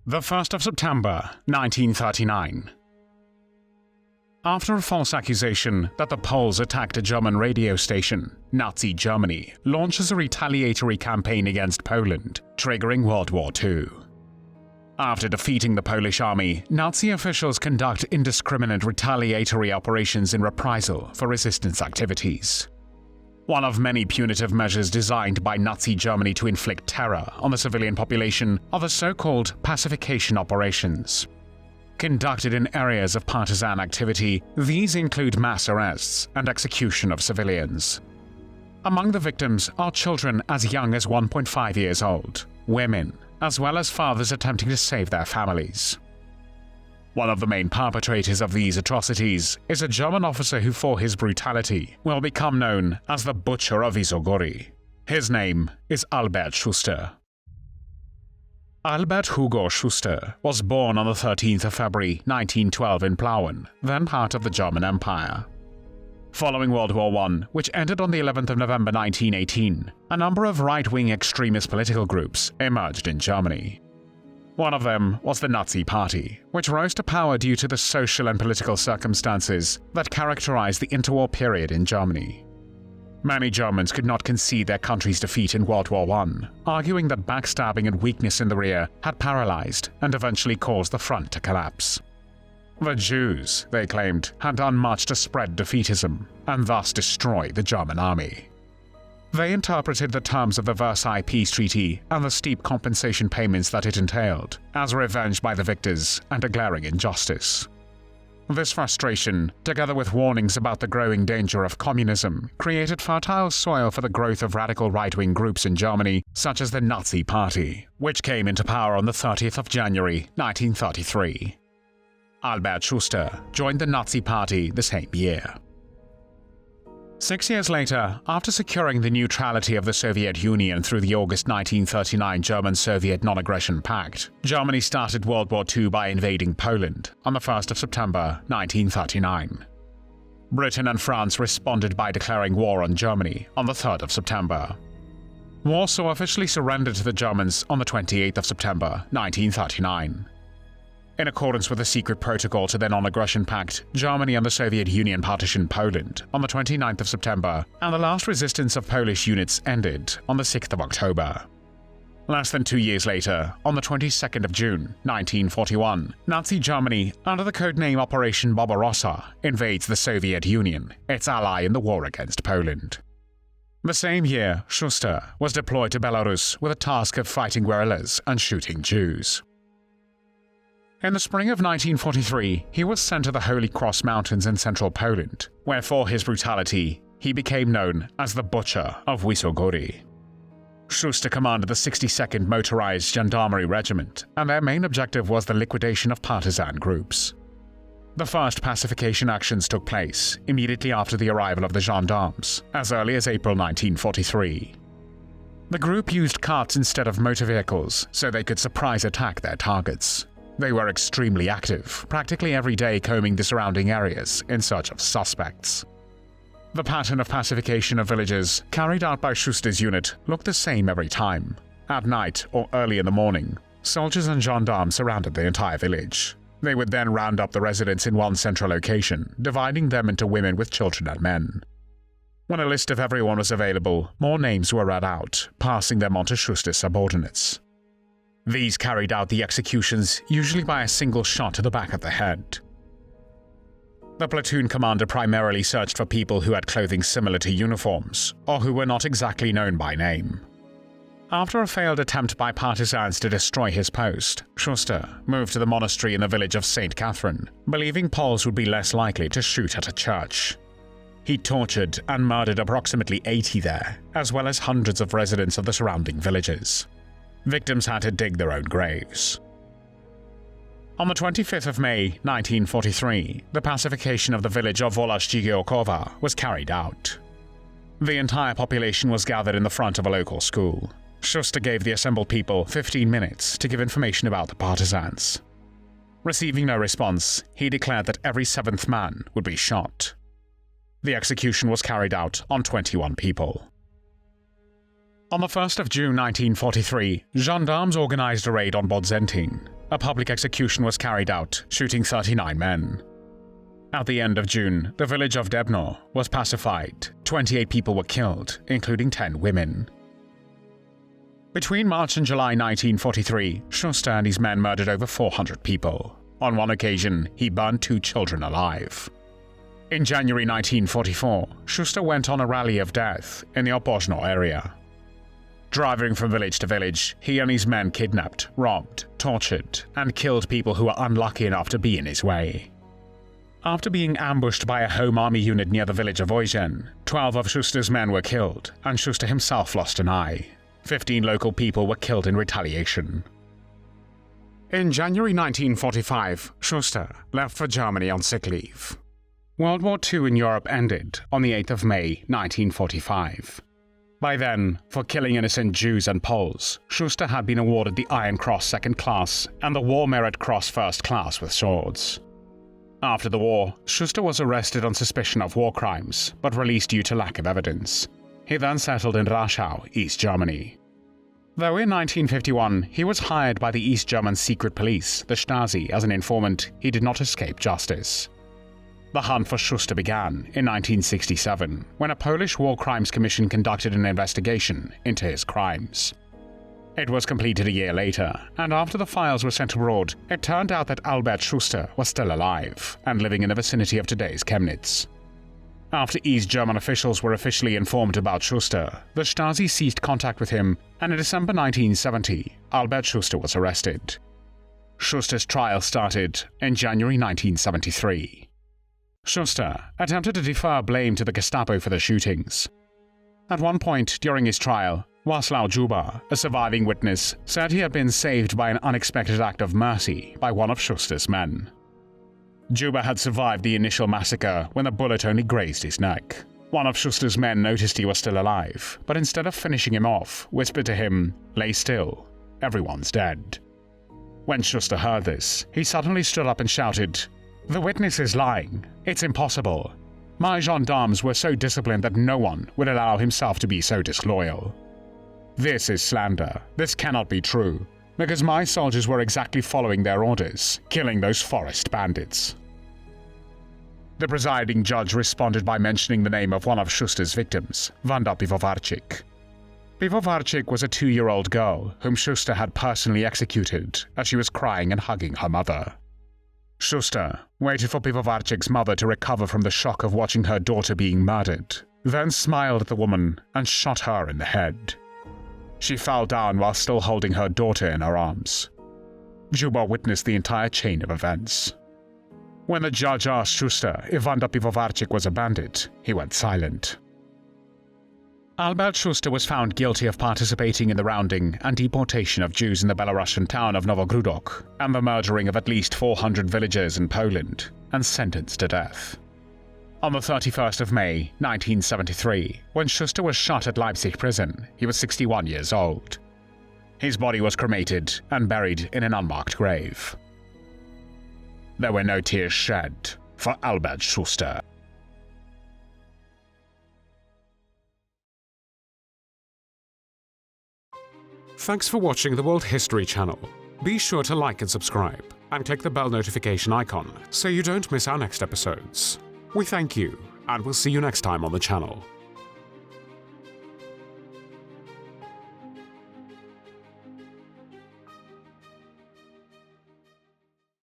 The 1st of September, 1939. After a false accusation that the Poles attacked a German radio station, Nazi Germany launches a retaliatory campaign against Poland, triggering World War II. After defeating the Polish army, Nazi officials conduct indiscriminate retaliatory operations in reprisal for resistance activities. One of many punitive measures designed by Nazi Germany to inflict terror on the civilian population are the so-called Pacification operations. Conducted in areas of partisan activity, these include mass arrests and execution of civilians. Among the victims are children as young as 1.5 years old, women, as well as fathers attempting to save their families. One of the main perpetrators of these atrocities is a German officer who, for his brutality, will become known as the Butcher of Łysogóry. His name is Albert Schuster. Albert Hugo Schuster was born on the 13th of February 1912 in Plauen, then part of the German Empire. Following World War I, which ended on the 11th of November 1918, a number of right-wing extremist political groups emerged in Germany. One of them was the Nazi Party, which rose to power due to the social and political circumstances that characterized the interwar period in Germany. Many Germans could not concede their country's defeat in World War I, arguing that backstabbing and weakness in the rear had paralyzed and eventually caused the front to collapse. The Jews, they claimed, had done much to spread defeatism and thus destroy the German army. They interpreted the terms of the Versailles Peace Treaty and the steep compensation payments that it entailed as revenge by the victors and a glaring injustice. This frustration, together with warnings about the growing danger of communism, created fertile soil for the growth of radical right-wing groups in Germany, such as the Nazi Party, which came into power on the 30th of January 1933. Albert Schuster joined the Nazi Party the same year. 6 years later, after securing the neutrality of the Soviet Union through the August 1939 German-Soviet Non-Aggression Pact, Germany started World War II by invading Poland on the 1st of September 1939. Britain and France responded by declaring war on Germany on the 3rd of September. Warsaw officially surrendered to the Germans on the 28th of September 1939. In accordance with a secret protocol to the Non-Aggression Pact, Germany and the Soviet Union partitioned Poland on the 29th of September, and the last resistance of Polish units ended on the 6th of October. Less than 2 years later, on the 22nd of June 1941, Nazi Germany, under the codename Operation Barbarossa, invades the Soviet Union, its ally in the war against Poland. The same year, Schuster was deployed to Belarus with a task of fighting guerrillas and shooting Jews. In the spring of 1943, he was sent to the Holy Cross Mountains in central Poland, where for his brutality, he became known as the Butcher of Łysogóry. Schuster commanded the 62nd Motorized Gendarmerie Regiment, and their main objective was the liquidation of partisan groups. The first pacification actions took place immediately after the arrival of the gendarmes, as early as April 1943. The group used carts instead of motor vehicles so they could surprise attack their targets. They were extremely active, practically every day combing the surrounding areas in search of suspects. The pattern of pacification of villages carried out by Schuster's unit looked the same every time. At night or early in the morning, soldiers and gendarmes surrounded the entire village. They would then round up the residents in one central location, dividing them into women with children and men. When a list of everyone was available, more names were read out, passing them on to Schuster's subordinates. These carried out the executions usually by a single shot to the back of the head. The platoon commander primarily searched for people who had clothing similar to uniforms, or who were not exactly known by name. After a failed attempt by partisans to destroy his post, Schuster moved to the monastery in the village of St. Catherine, believing Poles would be less likely to shoot at a church. He tortured and murdered approximately 80 there, as well as hundreds of residents of the surrounding villages. Victims had to dig their own graves. On the 25th of May 1943, the pacification of the village of Wola was carried out. The entire population was gathered in the front of a local school. Schuster gave the assembled people 15 minutes to give information about the partisans. Receiving no response, he declared that every 7th man would be shot. The execution was carried out on 21 people. On the 1st of June 1943, gendarmes organized a raid on Bodzentin. a public execution was carried out, shooting 39 men. At the end of June, the village of Debno was pacified. 28 people were killed, including 10 women. Between March and July 1943, Schuster and his men murdered over 400 people. On one occasion, he burned 2 children alive. In January 1944, Schuster went on a rally of death in the Opoźno area. Driving from village to village, he and his men kidnapped, robbed, tortured, and killed people who were unlucky enough to be in his way. After being ambushed by a Home Army unit near the village of Ojeń, 12 of Schuster's men were killed, and Schuster himself lost an eye. 15 local people were killed in retaliation. In January 1945, Schuster left for Germany on sick leave. World War II in Europe ended on the 8th of May 1945. By then, for killing innocent Jews and Poles, Schuster had been awarded the Iron Cross Second Class and the War Merit Cross First Class with swords. After the war, Schuster was arrested on suspicion of war crimes, but released due to lack of evidence. He then settled in Raschau, East Germany. Though in 1951 he was hired by the East German secret police, the Stasi, as an informant, he did not escape justice. The hunt for Schuster began in 1967, when a Polish War Crimes Commission conducted an investigation into his crimes. It was completed a year later, and after the files were sent abroad, it turned out that Albert Schuster was still alive and living in the vicinity of today's Chemnitz. After East German officials were officially informed about Schuster, the Stasi ceased contact with him, and in December 1970, Albert Schuster was arrested. Schuster's trial started in January 1973. Schuster attempted to defer blame to the Gestapo for the shootings. At one point during his trial, Václav Juba, a surviving witness, said he had been saved by an unexpected act of mercy by one of Schuster's men. Juba had survived the initial massacre when the bullet only grazed his neck. One of Schuster's men noticed he was still alive, but instead of finishing him off, whispered to him, "Lay still, everyone's dead." When Schuster heard this, he suddenly stood up and shouted, "The witness is lying. It's impossible. My gendarmes were so disciplined that no one would allow himself to be so disloyal. This is slander. This cannot be true, because my soldiers were exactly following their orders, killing those forest bandits." The presiding judge responded by mentioning the name of one of Schuster's victims, Wanda Piwowarczyk. Piwowarczyk was a 2-year-old girl whom Schuster had personally executed as she was crying and hugging her mother. Schuster waited for Piwowarczyk's mother to recover from the shock of watching her daughter being murdered, then smiled at the woman and shot her in the head. She fell down while still holding her daughter in her arms. Juba witnessed the entire chain of events. When the judge asked Schuster if Wanda Piwowarczyk was a bandit, he went silent. Albert Schuster was found guilty of participating in the rounding and deportation of Jews in the Belarusian town of Nowogródok and the murdering of at least 400 villagers in Poland, and sentenced to death. On the 31st of May, 1973, when Schuster was shot at Leipzig Prison, he was 61 years old. His body was cremated and buried in an unmarked grave. There were no tears shed for Albert Schuster. Thanks for watching the World History Channel. Be sure to like and subscribe, and click the bell notification icon so you don't miss our next episodes. We thank you, and we'll see you next time on the channel.